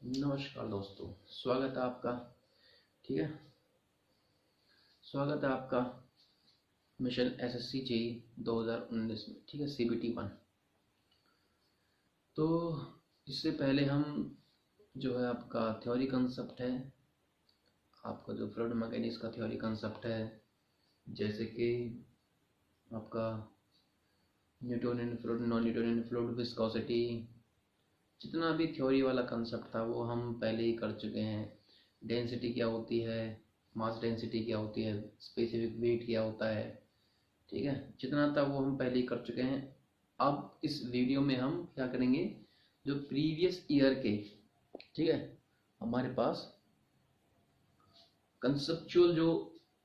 नमस्कार दोस्तों, स्वागत है आपका। ठीक है, स्वागत है आपका मिशन एसएससी जेई 2019 में। ठीक है, सीबीटी 1। तो इससे पहले हम जो है आपका थ्योरी कंसेप्ट है, आपका जो फ्लूइड मैकेनिक्स का थ्योरी कंसेप्ट है, जैसे कि आपका Newtonian fluid, non Newtonian fluid, viscosity, जितना भी थ्योरी वाला कंसेप्ट था वो हम पहले ही कर चुके हैं। डेंसिटी क्या होती है, मास डेंसिटी क्या होती है, स्पेसिफिक वेट क्या होता है, ठीक है, जितना था वो हम पहले ही कर चुके हैं। अब इस वीडियो में हम क्या करेंगे, जो प्रीवियस ईयर के, ठीक है, हमारे पास कंसेप्चुअल जो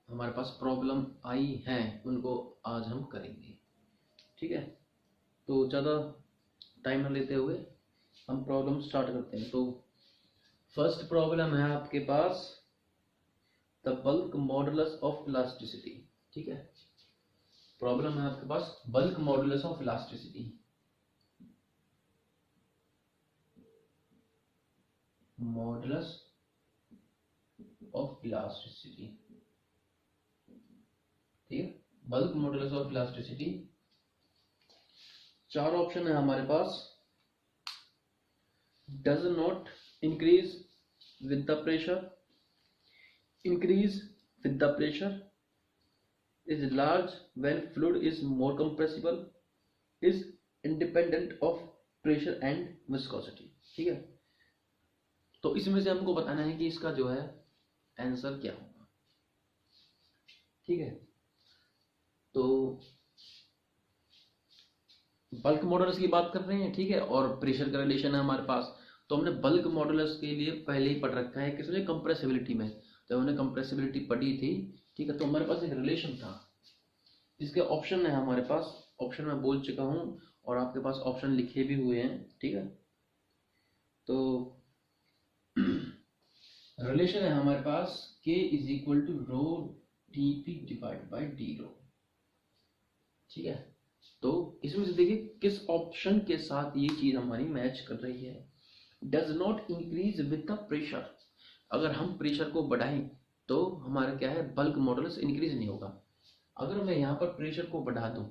हमारे पास प्रॉब्लम आई हैं उनको आज हम करेंगे। ठीक है, तो ज़्यादा टाइम न लेते हुए हम प्रॉब्लम स्टार्ट करते हैं। तो फर्स्ट प्रॉब्लम है आपके पास the bulk modulus of elasticity. ठीक है, प्रॉब्लम है आपके पास bulk modulus of elasticity. Modulus of elasticity, ठीक है, बल्क मॉडुलस ऑफ इलास्टिसिटी। चार ऑप्शन है हमारे पास। Does not increase with the pressure, increase with the pressure, is large when fluid is more compressible, is independent of pressure and viscosity। ठीक है, तो इसमें से हमको बताना है कि इसका जो है आंसर क्या होगा। ठीक है, तो बल्क मॉडुलस की बात कर रहे हैं, ठीक है, और प्रेशर का रिलेशन है हमारे पास। तो हमने बल्क मॉडुलस के लिए पहले ही पढ़ रखा है किसमें, कंप्रेसिबिलिटी में। तो हमने कंप्रेसिबिलिटी पढ़ी थी, ठीक है, तो हमारे पास एक रिलेशन था। इसके ऑप्शन है हमारे पास, ऑप्शन मैं बोल चुका हूं और आपके पास ऑप्शन लिखे भी हुए हैं। ठीक है, तो रिलेशन है हमारे पास K is equal to rho dP divide by d rho. ठीक है, तो इसमें से देखिए किस ऑप्शन के साथ ये चीज हमारी मैच कर रही है। Does not increase with the pressure, अगर हम प्रेशर को बढ़ाएं तो हमारा क्या है, बल्क मॉडुलस इंक्रीज नहीं होगा। अगर मैं यहाँ पर प्रेशर को बढ़ा दूं,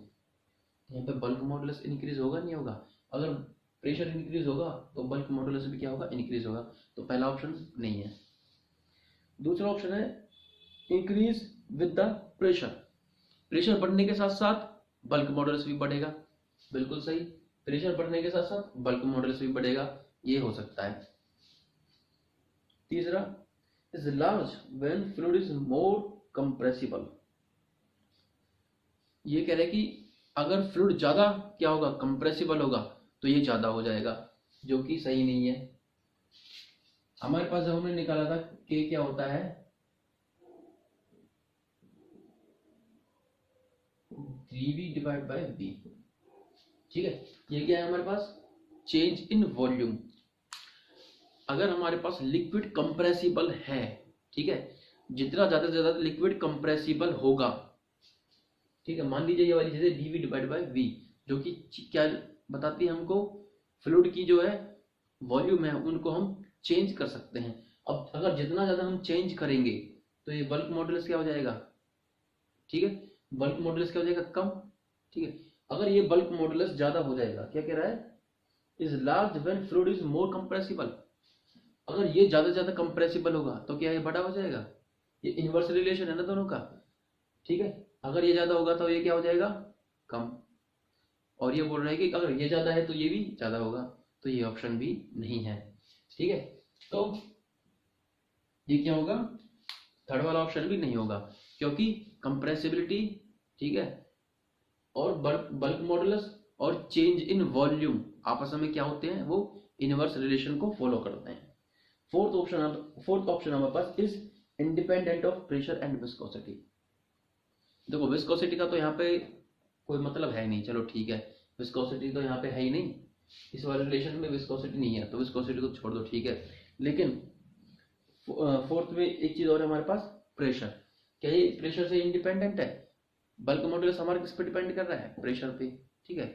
यहाँ पे बल्क मॉडुलस इंक्रीज होगा नहीं होगा। अगर प्रेशर इंक्रीज होगा तो बल्क मॉडुलस भी क्या होगा, इंक्रीज होगा। तो पहला ऑप्शन नहीं है। दूसरा ऑप्शन है increase with the pressure, pressure बढ़ने के साथ साथ बल्क मॉडुलस भी बढ़ेगा। बिल्कुल सही, प्रेशर बढ़ने के साथ साथ बल्क मॉडुलस भी बढ़ेगा, ये हो सकता है। तीसरा, is large when fluid is more compressible, ये कह रहे हैं कि अगर फ्लूइड ज्यादा क्या होगा, कंप्रेसिबल होगा, तो ये ज्यादा हो जाएगा, जो कि सही नहीं है। हमारे पास जब हमने निकाला था के क्या होता है, dV डिवाइड बाय V। ठीक है, ये क्या है हमारे पास, चेंज इन वॉल्यूम। अगर हमारे पास लिक्विड कंप्रेसिबल है, ठीक है, जितना ज्यादा से ज्यादा लिक्विड कंप्रेसिबल होगा, ठीक है, मान लीजिए ये वाली चीजें dV डिवाइड बाय V, जो कि क्या बताती है हमको, फ्लूइड की जो है वॉल्यूम है उनको हम चेंज कर सकते हैं। अब अगर जितना ज्यादा हम चेंज करेंगे तो ये बल्क मॉडुलस क्या हो जाएगा, ठीक है, बल्क मॉडुलस क्या हो जाएगा, कम। ठीक है, अगर ये बल्क मॉडुलस ज्यादा हो जाएगा, क्या कह रहा है, is large when fluid is more compressible, अगर ये ज्यादा से ज्यादा कंप्रेसिबल होगा तो क्या ये बड़ा हो जाएगा, ये इनवर्स रिलेशन है ना दोनों का। ठीक है, अगर ये ज्यादा होगा तो ये क्या हो जाएगा, कम। और ये बोल रहा है कि अगर ये ज्यादा है तो ये भी ज्यादा होगा, तो ये ऑप्शन भी नहीं है। ठीक है, तो ये क्या होगा, थर्ड वाला ऑप्शन भी नहीं होगा, क्योंकि कंप्रेसिबिलिटी, ठीक है, और बल्क मॉडुलस और चेंज इन वॉल्यूम आपस में क्या होते हैं, वो इनवर्स रिलेशन को फॉलो करते हैं। फोर्थ ऑप्शन हमारे पास is independent of pressure and viscosity. देखो विस्कोसिटी का तो यहाँ पे कोई मतलब है नहीं, चलो ठीक है, विस्कोसिटी तो यहाँ पे है ही नहीं, इस वाले रिलेशन में विस्कोसिटी नहीं है, तो विस्कोसिटी को छोड़ दो, ठीक है। लेकिन फोर्थ में एक चीज और है हमारे पास, प्रेशर। क्या ये प्रेशर से इंडिपेंडेंट है, बल्क मॉडुलस हमारा किस पे डिपेंड कर रहा है, प्रेशर पे। ठीक है,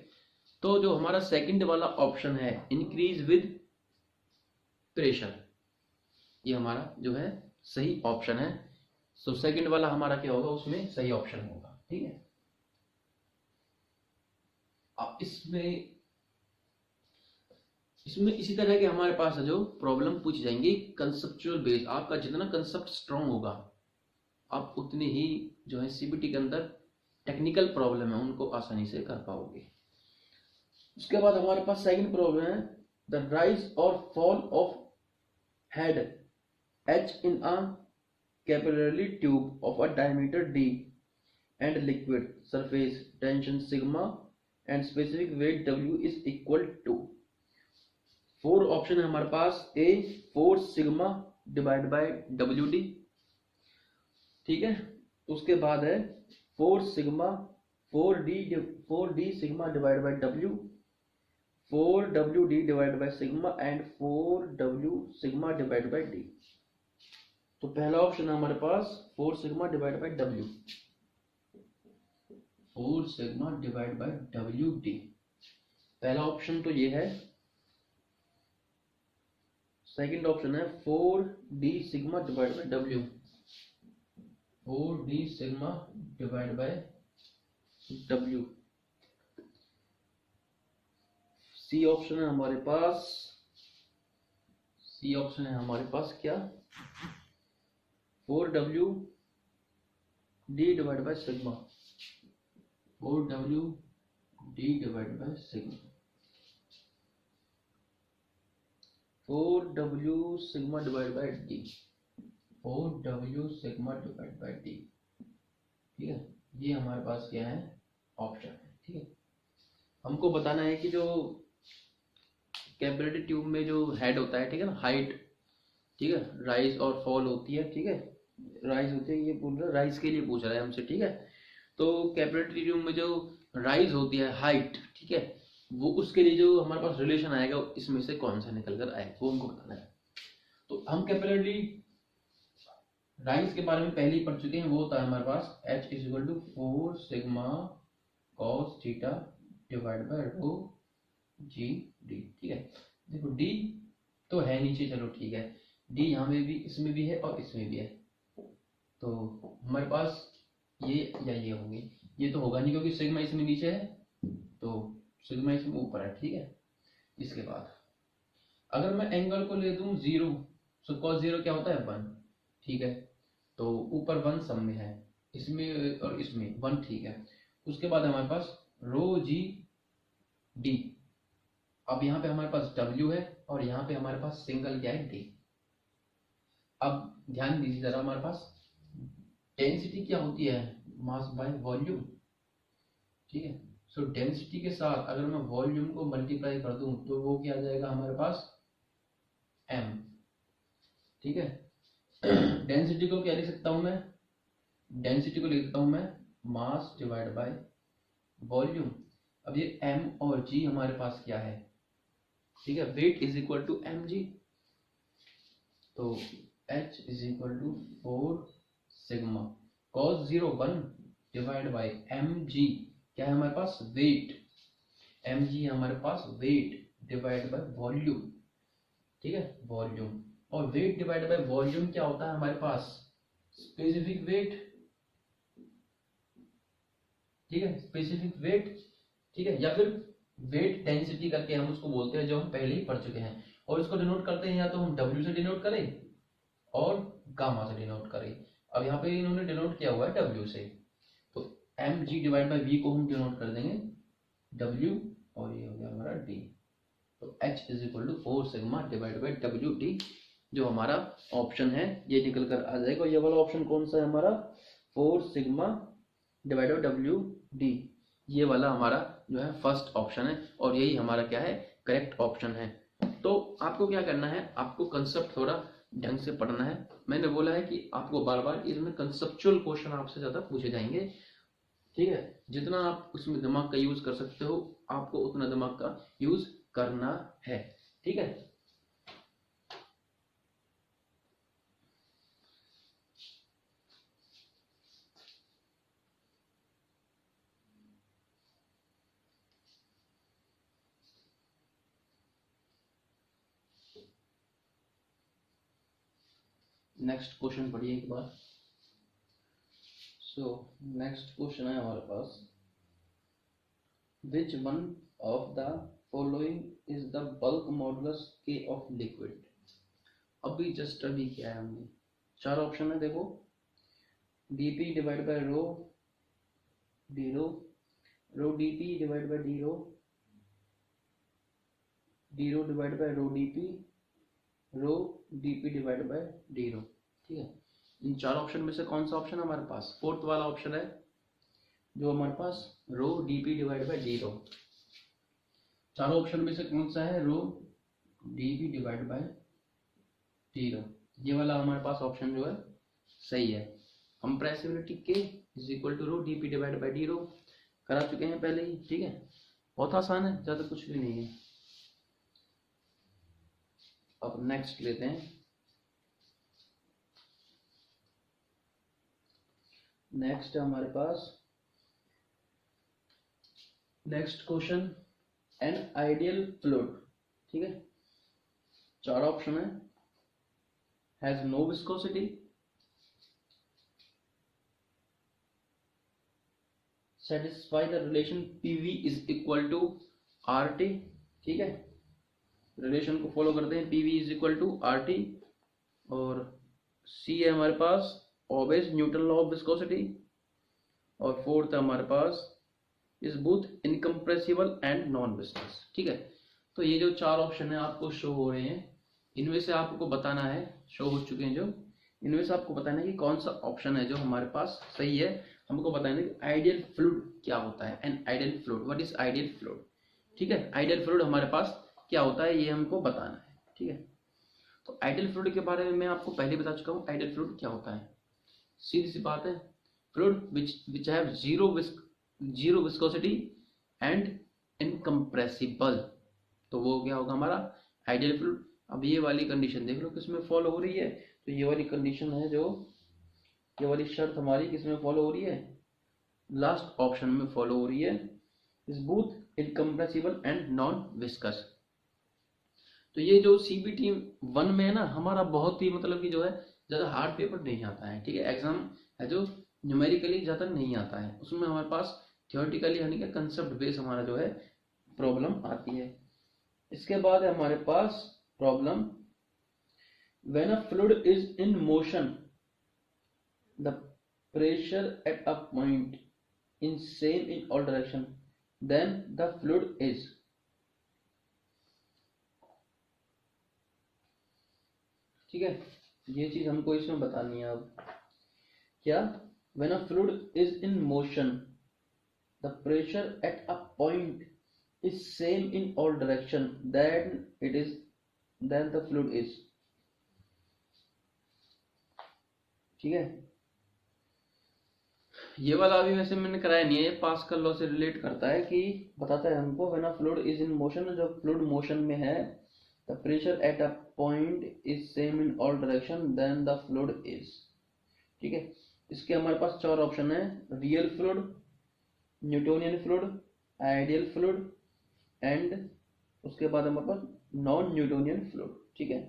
तो जो हमारा सेकंड वाला ऑप्शन है, इंक्रीज विद प्रेशर, ये हमारा जो है सही ऑप्शन है। सो सेकंड वाला हमारा क्या होगा, उसमें सही ऑप्शन होगा। ठीक है, अब इसमें इसी तरह के हमारे पास जो प्रॉब्लम पूछी जाएंगी कंसेप्चुअल बेस, आपका जितना कंसेप्ट स्ट्रांग होगा आप उतनी ही जो है सीबीटी के अंदर टेक्निकल प्रॉब्लम है उनको आसानी से कर पाओगे। उसके बाद हमारे पास सेकंड प्रॉब्लम है द राइज और fall of head H in a capillary tube of a diameter D and liquid surface tension sigma and specific weight W is equal to. 4 option है हमारे पास। A 4 sigma divide by W D, ठीक है। उसके बाद है 4 sigma 4डी sigma divide by W, 4 W D divide by sigma and 4 W sigma divide by D. तो पहला ऑप्शन है हमारे पास 4 sigma divide by W, 4 sigma divide by W D, पहला ऑप्शन तो ये है। सेकंड ऑप्शन है 4d sigma divide by W, 4d sigma divide by W. C option है हमारे पास, सी ऑप्शन है हमारे पास क्या 4w d divide by sigma, 4w d divide by sigma, 4w sigma divide by D, 4w sigma divide by D. ठीक है, ये हमारे पास क्या है ऑप्शन है। ठीक है, हमको बताना है कि जो कैपिलरी ट्यूब में जो हेड होता है, ठीक है ना, हाइट, ठीक है, राइज और फॉल होती है। ठीक है, राइज होती है, ये पूछ रहा है राइज के लिए पूछ रहा है हमसे। ठीक है, तो कैपिलरी ट्यूब में जो राइज होती है हाइट, ठीक है, वो उसके लिए जो हमारे पास रिलेशन आएगा इसमें से कौन सा निकल कर आएगा वो हमको बताना है। तो हम कैपिलरी राइज के बारे में पहले ही पढ़ चुके हैं, वो होता है हमारे पास H is equal to 4 sigma cos theta divide by rho ji D. ठीक है, देखो डी तो है नीचे, चलो ठीक है, डी यहाँ में भी, इसमें भी है और इसमें भी है, तो हमारे पास ये या ये होंगे, ये तो होगा नहीं क्योंकि सिग्मा इसमें नीचे है तो सिग्मा इसमें ऊपर है। ठीक है, इसके बाद अगर मैं एंगल को ले दूं 0, सो कॉस 0 क्या होता है 1। ठीक है, तो ऊपर 1 सब में है, इसमें और इसमें 1। ठीक है, उसके बाद हमारे पास रो जी डी, अब यहाँ पे हमारे पास W है और यहाँ पे हमारे पास सिंगल क्या है डी। अब ध्यान दीजिए जरा, हमारे पास डेंसिटी क्या होती है मास बाय वॉल्यूम। ठीक है, सो डेंसिटी के साथ अगर मैं वॉल्यूम को मल्टीप्लाई कर दूं तो वो क्या आ जाएगा हमारे पास m। ठीक है, डेंसिटी को क्या लिख सकता हूं मैं, डेंसिटी को लिख सकता हूं मैं मास डिवाइड बाय वॉल्यूम। अब ये m और g हमारे पास क्या है, ठीक है, weight is equal to mg, तो h is equal to 4 sigma cos 0 1 divide by mg, क्या है हमारे पास वेट, mg हमारे पास वेट डिवाइड बाय वॉल्यूम। ठीक है, वॉल्यूम, और वेट डिवाइड बाय वॉल्यूम क्या होता है हमारे पास स्पेसिफिक वेट। ठीक है, स्पेसिफिक वेट, ठीक है, या फिर वेट डेंसिटी करके हम उसको बोलते हैं, जो हम पहले ही पढ़ चुके हैं। और इसको डिनोट करते हैं या तो हम W से डिनोट करें और गामा से डिनोट करें। अब यहाँ पे इन्होंने डिनोट किया हुआ है W से, तो mg डिवाइड बाय v को हम डिनोट कर देंगे W, और ये हो गया हमारा D। तो h is equal to 4 sigma divide by W D, जो हमारा ऑप्शन है ये निकल कर आ जाएगा। ये वाला ऑप्शन कौन सा है हमारा 4 sigma divide by W D, ये वाला हमारा जो है फर्स्ट ऑप्शन है और यही हमारा क्या है करेक्ट ऑप्शन है। तो आपको क्या करना है, आपको कंसेप्ट थोड़ा ढंग से पढ़ना है। मैंने बोला है कि आपको बार बार इसमें कंसेप्चुअल क्वेश्चन आपसे ज्यादा पूछे जाएंगे। ठीक है, जितना आप उसमें दिमाग का यूज कर सकते हो आपको उतना दिमाग का यूज करना है। ठीक है, नेक्स्ट क्वेश्चन पढ़िए एक बार। सो नेक्स्ट क्वेश्चन है हमारे पास, which one of the following is the bulk modulus के ऑफ लिक्विड। अभी क्या है हमने, चार ऑप्शन है देखो, dp divide by rho D rho, rho dp divide by D rho divide by rho dp divide by D rho. ठीक है, इन चार ऑप्शन में से कौन सा ऑप्शन हमारे पास, फोर्थ वाला ऑप्शन है जो हमारे पास रो dp डिवाइड बाय डी रो। चारों ऑप्शन में से कौन सा है, रो dp डिवाइड बाय डी रो, ये वाला हमारे पास ऑप्शन जो है सही है। कंप्रेसिबिलिटी के is equal to rho dp divide by D rho करा चुके हैं पहले ही। ठीक है, बहुत आसान है, ज्यादा कुछ भी नहीं है। अब नेक्स्ट लेते हैं, नेक्स्ट हमारे पास next question, an ideal fluid. ठीक है, चार ऑप्शन है, has no viscosity, satisfy the relation PV is equal to RT. ठीक है, रिलेशन को फॉलो करते हैं, PV is equal to RT. और सी है हमारे पास obvious Newton law of viscosity. और फोर्थ है हमारे पास is both incompressible and non viscous. ठीक है, तो ये जो चार ऑप्शन है आपको शो हो रहे हैं, इनमें से आपको बताना है, शो हो चुके हैं जो, इनमें से आपको बताना है कि कौन सा ऑप्शन है जो हमारे पास सही है। हमको बताना है कि आइडियल फ्लूइड क्या होता है, N ideal fluid, what is ideal fluid. ठीक है, आइडियल फ्लूइड हमारे पास क्या होता है ये हमको बताना है। ठीक है, तो आइडियल फ्लूइड के बारे में मैं आपको पहले बता चुका हूँ, आइडियल फ्लूइड क्या होता है, सीधी सी बात है, fluid which have zero viscosity and incompressible, तो वो क्या होगा हमारा आइडियल फ्लूइड। अब ये वाली कंडीशन देख लो किसमें फॉलो हो रही है, तो ये वाली कंडीशन है जो, ये वाली शर्त हमारी किसमें फॉलो हो रही है, लास्ट ऑप्शन में फॉलो हो रही है, is both incompressible and non viscous. तो ये जो CBT 1 में है ना, हमारा बहुत ही मतलब कि जो है ज्यादा हार्ड पेपर नहीं आता है। ठीक है, एग्जाम है जो न्यूमेरिकली ज्यादा नहीं आता है, उसमें हमारे पास थियोरेटिकली यानी कि कंसेप्ट बेस हमारा जो है प्रॉब्लम आती है। इसके बाद है हमारे पास problem, when a fluid is in motion the pressure at a point in same in all direction then the fluid is. ठीक है, ये चीज हमको इसमें बतानी है। अब क्या, when a fluid is in motion the pressure at a point is same in all direction then the fluid is. ठीक है, ये वाला अभी वैसे मैंने कराया नहीं है, ये पास्कल लॉ से रिलेट करता है कि बताता है हमको, when a fluid is in motion, जब फ्लूइड मोशन में है, the pressure at a point is same in all direction then the fluid is. ठीक है, इसके हमारे पास चार ऑप्शन है, real fluid, Newtonian fluid, ideal fluid and उसके बाद हमारे पास नॉन न्यूटोनियन फ्लूइड। ठीक है,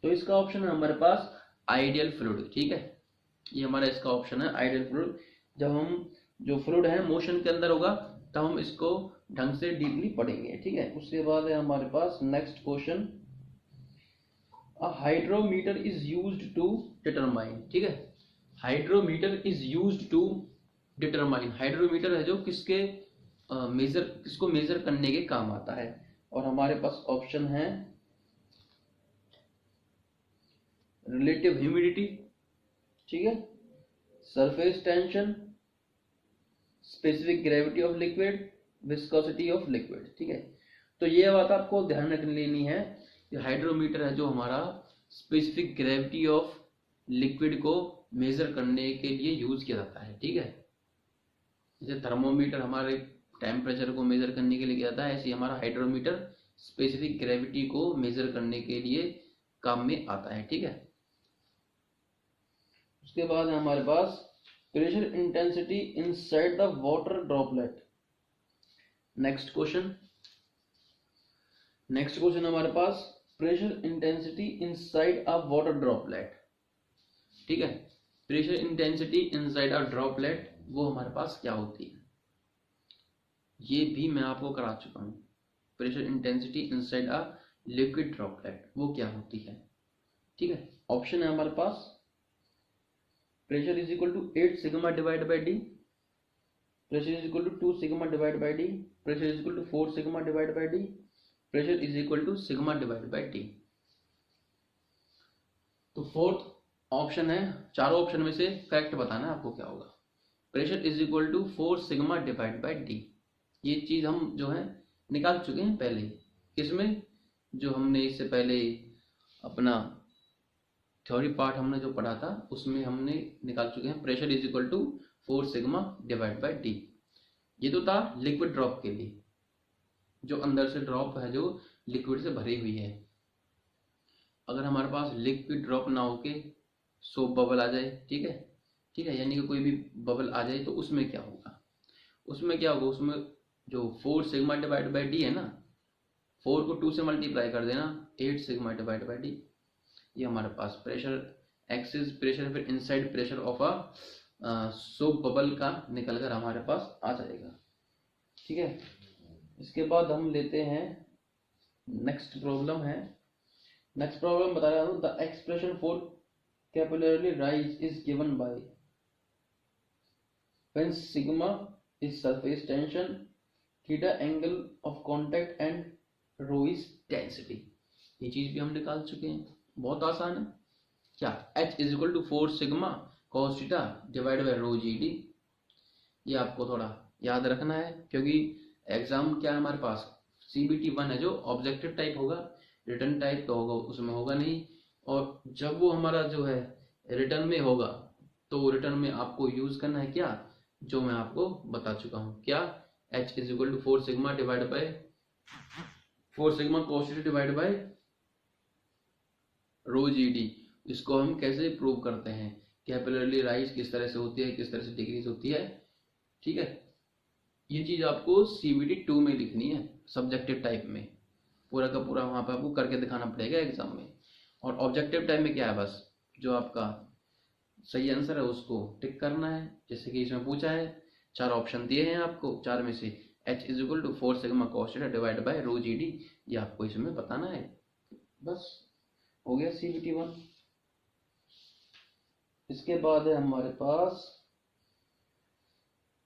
तो इसका ऑप्शन है हमारे पास आइडियल फ्लूइड। ठीक है, ये हमारा इसका ऑप्शन है आइडियल फ्लूइड। जब हम जो फ्लूइड है मोशन के अंदर होगा तब हम इसको ढंग से डीपली पढ़ेंगे। ठीक है, उसके बाद है हमारे पास next question, a hydrometer is used to determine. ठीक है, hydrometer is used to determine, hydrometer है जो किसके किसको मेजर करने के काम आता है। और हमारे पास ऑप्शन है रिलेटिव ह्यूमिडिटी, ठीक है, surface tension, specific gravity of liquid, viscosity of liquid. ठीक है, तो ये बात आपको ध्यान रख लेनी है कि हाइड्रोमीटर है जो हमारा स्पेसिफिक ग्रेविटी ऑफ लिक्विड को मेजर करने के लिए यूज किया जाता है। ठीक है, जैसे थर्मोमीटर हमारे टेम्परेचर को मेजर करने के लिए किया जाता है, ऐसे हमारा हाइड्रोमीटर स्पेसिफिक ग्रेविटी को मेजर करने के लिए काम में आता है। ठीक है, उसके बाद है हमारे पास pressure intensity inside the water droplet. Next question हमारे पास pressure intensity inside a water droplet. ठीक है। Pressure intensity inside a droplet वो हमारे पास क्या होती है, ये भी मैं आपको करा चुका हूँ। Pressure intensity inside a liquid droplet वो क्या होती है, ठीक है। ऑप्शन है हमारे पास pressure is equal to 8 sigma divide by D, pressure is equal to 2 sigma divide by D, pressure is equal to 4 sigma divide by D, pressure is equal to sigma divide by T. तो fourth option है, चारों option में से correct बताना है आपको क्या होगा। Pressure is equal to 4 sigma divide by D, ये चीज हम जो है निकाल चुके हैं पहले, किसमें, जो हमने इससे पहले अपना थ्योरी पार्ट हमने जो पढ़ा था उसमें हमने निकाल चुके हैं। Pressure is equal to 4 sigma divide by D, ये तो था लिक्विड ड्रॉप के लिए, जो अंदर से ड्रॉप है जो लिक्विड से भरी हुई है। अगर हमारे पास लिक्विड ड्रॉप ना होके सोप बबल आ जाए, ठीक है, ठीक है, यानी कि कोई भी बबल आ जाए, तो उसमें क्या होगा, उसमें क्या होगा, उसमें जो 4 सिग्मा डिवाइड बाई डी है ना, 4 को 2 से मल्टीप्लाई कर देना, 8 सिग्मा डिवाइड बाई डी, ये हमारे पास प्रेशर एक्सिस प्रेशर फिर inside pressure of a soap bubble का निकल कर हमारे पास आ जाएगा, ठीक है। इसके बाद हम लेते हैं नेक्स्ट प्रॉब्लम है। नेक्स्ट प्रॉब्लम बता रहा हूँ, the expression for capillary rise is given by when sigma is surface tension, theta angle of contact and rho is density. ये चीज भी हम निकाल चुके हैं, बहुत आसान है। क्या, H is equal to 4 sigma cos theta divide by rho ji D, ये आपको थोड़ा याद रखना है, क्योंकि एग्जाम क्या है हमारे पास, CBT 1 है जो ऑब्जेक्टिव टाइप होगा, रिटर्न टाइप तो होगा उसमें होगा नहीं। और जब वो हमारा जो है रिटर्न में होगा, तो रिटर्न में आपको यूज करना है क्या, जो मैं आपको बता चुका हूँ, क्या, H is equal to 4 sigma divide by 4 sigma cos theta divide by rho ji D. इसको हम कैसे प्रूव करते हैं, कैपिलरी राइज किस तरह से होती है, किस तरह से डिक्रीज होती है, ठीक है। ये चीज आपको CBT 2 में लिखनी है, सब्जेक्टिव टाइप में, पूरा का पूरा वहां पर आपको करके दिखाना पड़ेगा एग्जाम में। और ऑब्जेक्टिव टाइप में क्या है, बस जो आपका सही आंसर है उसको टिक करना है, जैसे कि इसमें पूछा है, 4 ऑप्शन दिए हैं आपको, 4 में से H is equal to 4 sigma cos theta divide by rho ji D, ये आपको इसमें बताना है, बस हो गया CBT 1। इसके बाद है हमारे पास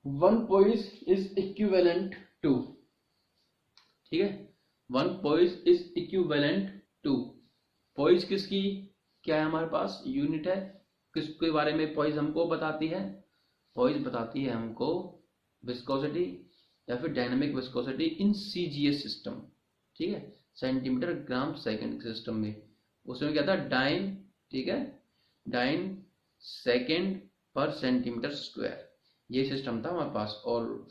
1 poise इज इक्विवेलेंट टू, ठीक है, 1 poise is equivalent to, poise किसकी क्या है हमारे पास, यूनिट है, किसके बारे में poise हमको बताती है, poise बताती है हमको विस्कोसिटी या फिर dynamic viscosity in CGS system, ठीक है, सेंटीमीटर ग्राम सेकंड सिस्टम में, उसमें क्या था, डाइन, ठीक है, डाइन सेकंड पर सेंटीमीटर स्क्वायर, ये सिस्टम था हमारे पास। और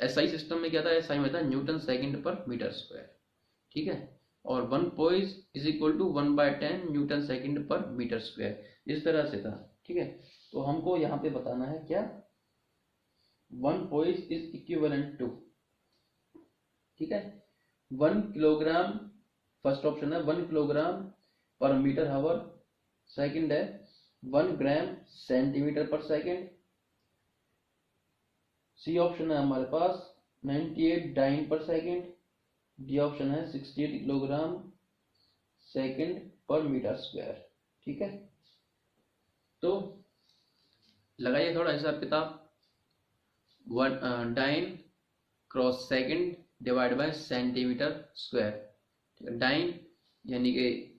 SI सिस्टम में क्या था, SI में था newton second per metre square, ठीक है। और 1 poise is equal to 1/10 newton second per metre square, इस तरह से था, ठीक है। तो हमको यहाँ पे बताना है क्या, 1 poise इज इक्विवेलेंट टू, ठीक है, 1 किलोग्राम, फर्स्ट ऑप्शन है 1 किलोग्राम पर मीटर हावर, सेकंड है 1 gram centimetre per second, C option है हमारे पास 98 dyne per second, D option है 68 kilogram second per metre square, ठीक है। तो लगाइए थोड़ा हिसाब किताब, 1 dyne cross second divide by centimetre square, ठीक है, डाइन यानी कि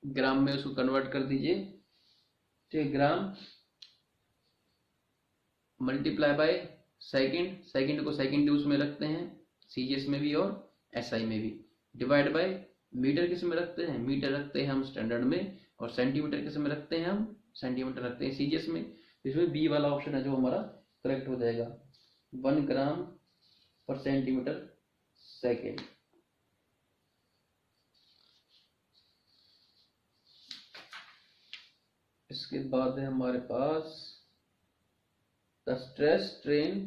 ग्राम में उसको कन्वर्ट कर दीजिए, ठीक है, gram multiply by second, second को सेकंड यूज में रखते हैं CGS में भी और SI में भी, डिवाइड बाय मीटर किस में रखते हैं, मीटर रखते हैं हम स्टैंडर्ड में, और सेंटीमीटर किस में रखते हैं, हम सेंटीमीटर रखते हैं CGS में। इसमें बी वाला ऑप्शन है जो हमारा करेक्ट हो जाएगा, 1 ग्राम पर सेंटीमीटर सेकेंड। इसके बाद है हमारे पास the stress strain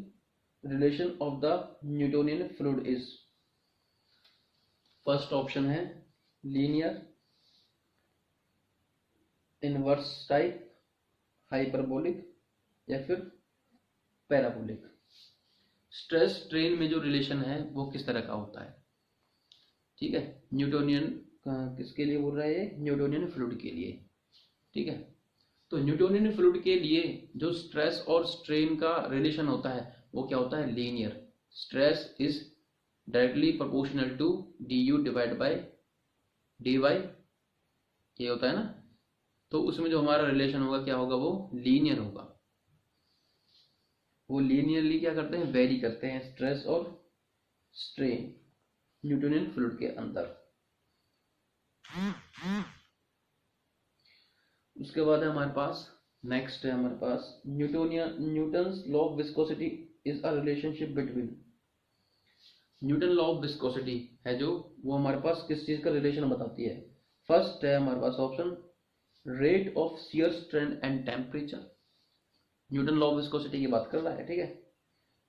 relation of the Newtonian fluid is, first option है लीनियर, इनवर्स टाइप, हाइपरबोलिक या फिर पैराबोलिक। स्ट्रेस स्ट्रेन में जो रिलेशन है वो किस तरह का होता है, ठीक है। न्यूटोनियन किसके लिए बोल रहा है ये, न्यूटोनियन फ्लूइड के लिए, ठीक है। तो न्यूटोनियन फ्लूइड के लिए जो स्ट्रेस और स्ट्रेन का रिलेशन होता है वो क्या होता है, linear. Stress is directly proportional to D U divide by D Y, ये होता है ना। तो उसमें जो हमारा रिलेशन होगा क्या होगा, वो लीनियर होगा। वो लीनियरली क्या करते हैं, वेरी करते हैं स्ट्रेस और स्ट्रेन न्यूटोनियन फ्लूइड के अंदर। उसके बाद है हमारे पास, नेक्स्ट है हमारे पास Newton's law of viscosity is a relationship between. Newton law of viscosity है जो, वो हमारे पास किस चीज का रिलेशन बताती है। फर्स्ट है हमारे पास option, rate of shear strain and temperature. Newton law of viscosity की बात कर रहा है, ठीक है।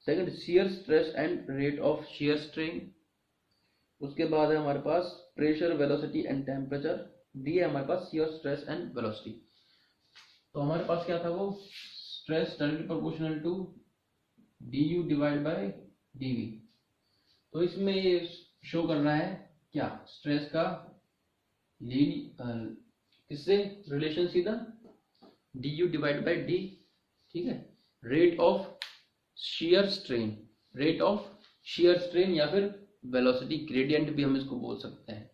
Second, shear stress and rate of shear strain. उसके बाद है हमारे पास pressure, velocity and temperature. D है हमारे पास शियर स्ट्रेस एंड वेलोसिटी। तो हमारे पास क्या था, वो stress directly proportional to D U divide by D V. तो इसमें ये शो कर रहा है क्या, स्ट्रेस का किससे रिलेशन, सीधा D U divide by D, ठीक है। Rate of shear strain, rate of shear strain या फिर वेलोसिटी ग्रेडियंट भी हम इसको बोल सकते हैं।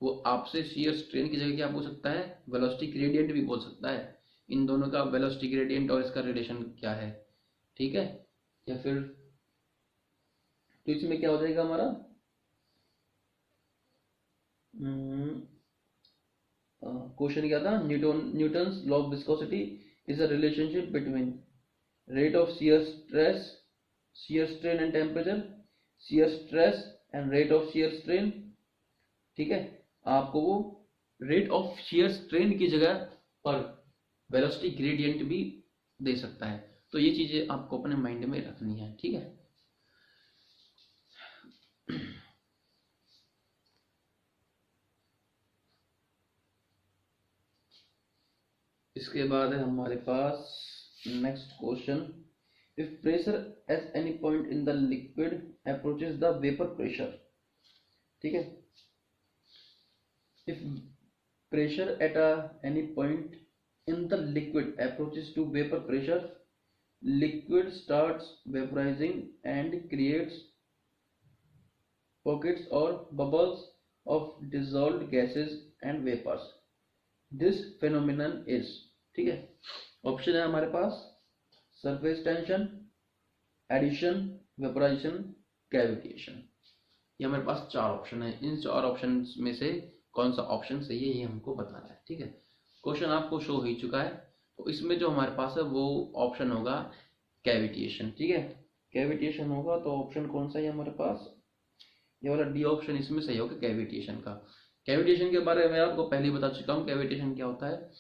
वो आपसे शियर स्ट्रेन की जगह क्या बोल सकता है, वेलोसिटी ग्रेडियंट भी बोल सकता है। इन दोनों का वेलोसिटी ग्रेडियंट और इसका रिलेशन क्या है, ठीक है। या फिर तो इसमें क्या हो जाएगा हमारा, क्वेश्चन क्या था, Newton's law of viscosity is a relationship between rate of shear stress, shear strain and temperature, shear stress and rate of shear strain, ठीक है। आपको वो रेट ऑफ शियर स्ट्रेन की जगह पर वेलोसिटी ग्रेडियंट भी दे सकता है। तो ये चीजें आपको अपने माइंड में रखनी है, ठीक है। इसके बाद है हमारे पास next question, if pressure at any point in the liquid approaches the vapour pressure, ठीक है। If pressure at any point in the liquid approaches to vapor pressure, liquid starts vaporizing and creates pockets or bubbles of dissolved gases and vapors. This phenomenon is, ठीक है। Option है हमारे पास surface tension, adhesion, vaporisation, cavitation. ये हमारे पास चार option है। इन चार ऑप्शन में से कौन सा ऑप्शन सही है ये हमको बताना है, ठीक है। क्वेश्चन आपको शो हो चुका है। तो इसमें जो हमारे पास है वो ऑप्शन होगा कैविटेशन, ठीक है। कैविटेशन होगा तो ऑप्शन कौन सा है हमारे पास, ये वाला डी ऑप्शन इसमें सही होगा कैविटेशन का। कैविटेशन के बारे में आपको पहले बता चुका हूँ। कैविटेशन क्या होता है,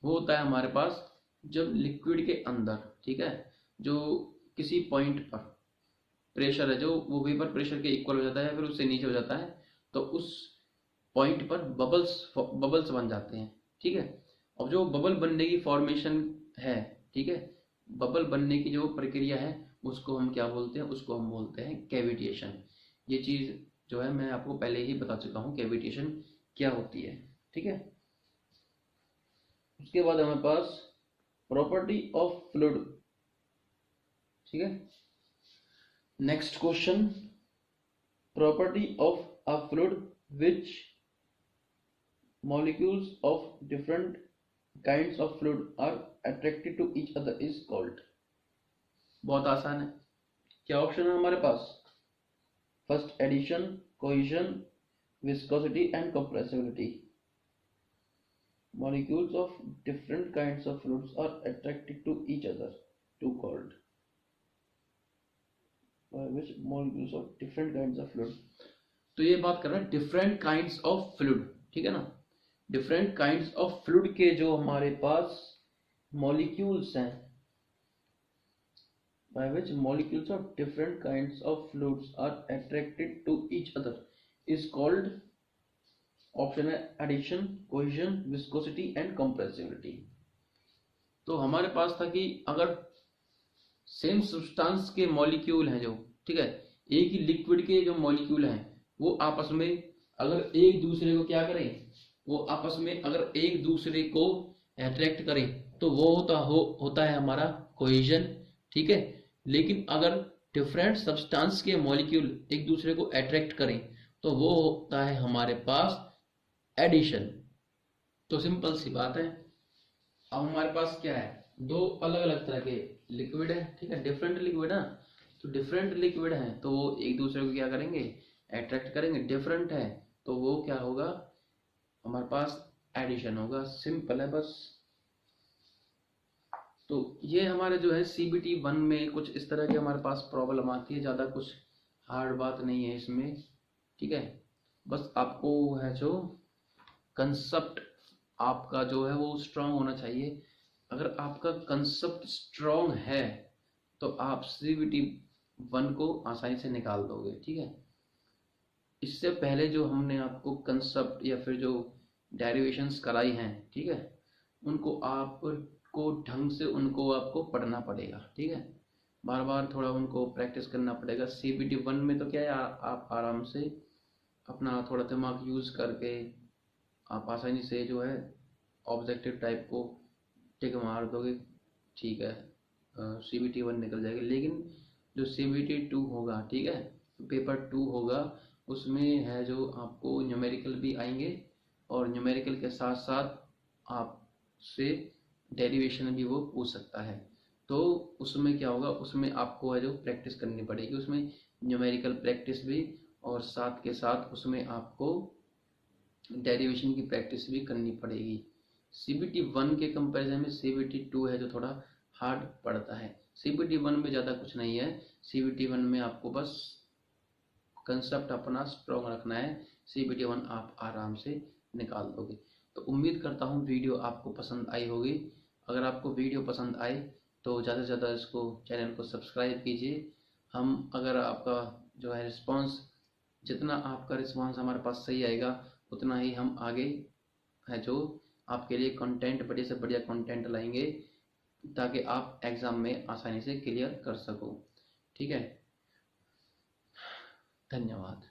वो होता है हमारे पास जब लिक्विड के अंदर, ठीक है, जो किसी पॉइंट पर प्रेशर है जो वो वेपर प्रेशर के इक्वल हो जाता है, फिर उससे नीचे हो जाता है, तो उस पॉइंट पर बबल्स बन जाते हैं, ठीक है। अब जो बबल बनने की फॉर्मेशन है, ठीक है, बबल बनने की जो प्रक्रिया है उसको हम क्या बोलते हैं, उसको हम बोलते हैं कैविटेशन। ये चीज जो है मैं आपको पहले ही बता चुका हूँ कैविटेशन क्या होती है, ठीक है। उसके बाद हमारे पास प्रॉपर्टी ऑफ फ्लूइड, ठीक है। Next question, property of a fluid which molecules of different kinds of fluid are attracted to each other is called। बहुत आसान है। क्या ऑप्शन है हमारे पास, first adhesion, cohesion, viscosity and compressibility. molecules of different kinds of fluids are attracted to each other to called, which molecules of different kinds of fluid। तो ये बात कर रहे हैं डिफरेंट काइंड्स ऑफ फ्लूइड, ठीक है ना। डिफरेंट काइंड्स ऑफ फ्लूइड के जो हमारे पास मॉलिक्यूल्स हैं, by which molecules of different kinds of fluids are attracted to each other is called, option है adhesion, cohesion, viscosity and compressibility. तो हमारे पास था कि अगर सेम सब्सटेंस के मॉलिक्यूल हैं जो, ठीक है, एक ही लिक्विड के जो मॉलिक्यूल हैं वो आपस में अगर एक दूसरे को क्या करें, वो आपस में अगर एक दूसरे को अट्रैक्ट करें तो वो होता है हमारा कोहेजन, ठीक है। लेकिन अगर डिफरेंट सब्सटेंस के मॉलिक्यूल एक दूसरे को अट्रैक्ट करें तो वो होता है हमारे पास एडिशन। तो सिंपल सी बात है, अब हमारे पास क्या है, दो अलग अलग तरह के लिक्विड है, ठीक है, डिफरेंट लिक्विड है। तो डिफरेंट लिक्विड है तो वो एक दूसरे को क्या करेंगे, अट्रैक्ट करेंगे। डिफरेंट है तो वो क्या होगा, हमारे पास एडिशन होगा। सिंपल है बस। तो ये हमारे जो है CBT 1 में कुछ इस तरह की हमारे पास प्रॉब्लम आती है, ज़्यादा कुछ हार्ड बात नहीं है इसमें, ठीक है। बस आपको है जो कंसेप्ट आपका जो है वो स्ट्रांग होना चाहिए। अगर आपका कंसेप्ट स्ट्रांग है तो आप CBT 1 को आसानी से निकाल दोगे, ठीक है। इससे पहले जो हमने आपको कंसेप्ट या फिर जो डेरिवेशंस कराई हैं, ठीक है, उनको आपको ढंग से उनको आपको पढ़ना पड़ेगा, ठीक है। बार बार थोड़ा उनको प्रैक्टिस करना पड़ेगा। CBT 1 में तो क्या है, आप आराम से अपना थोड़ा दिमाग यूज़ करके आप आसानी से जो है ऑब्जेक्टिव टाइप को टिक मार दोगे, ठीक है, CBT 1 निकल जाएगी। लेकिन जो CBT 2 होगा, ठीक है, पेपर 2 होगा, उसमें है जो आपको न्यूमेरिकल भी आएंगे और न्यूमेरिकल के साथ साथ आपसे डेरिवेशन भी वो पूछ सकता है। तो उसमें क्या होगा, उसमें आपको है जो प्रैक्टिस करनी पड़ेगी, उसमें न्यूमेरिकल प्रैक्टिस भी और साथ के साथ उसमें आपको डेरिवेशन की प्रैक्टिस भी करनी पड़ेगी। CBT 1 के कंपैरिजन में CBT 2 है जो थोड़ा हार्ड पड़ता है। CBT 1 में ज़्यादा कुछ नहीं है। CBT 1 में आपको बस कंसेप्ट अपना स्ट्रॉन्ग रखना है। CBT 1 आप आराम से निकाल दोगे। तो उम्मीद करता हूँ वीडियो आपको पसंद आई होगी। अगर आपको वीडियो पसंद आए तो ज़्यादा से ज़्यादा इसको चैनल को सब्सक्राइब कीजिए। हम अगर आपका जो है रिस्पॉन्स, जितना आपका रिस्पॉन्स हमारे पास सही आएगा उतना ही हम आगे है जो आपके लिए कंटेंट, बढ़िया से बढ़िया कंटेंट लाएंगे ताकि आप एग्ज़ाम में आसानी से क्लियर कर सको, ठीक है। धन्यवाद।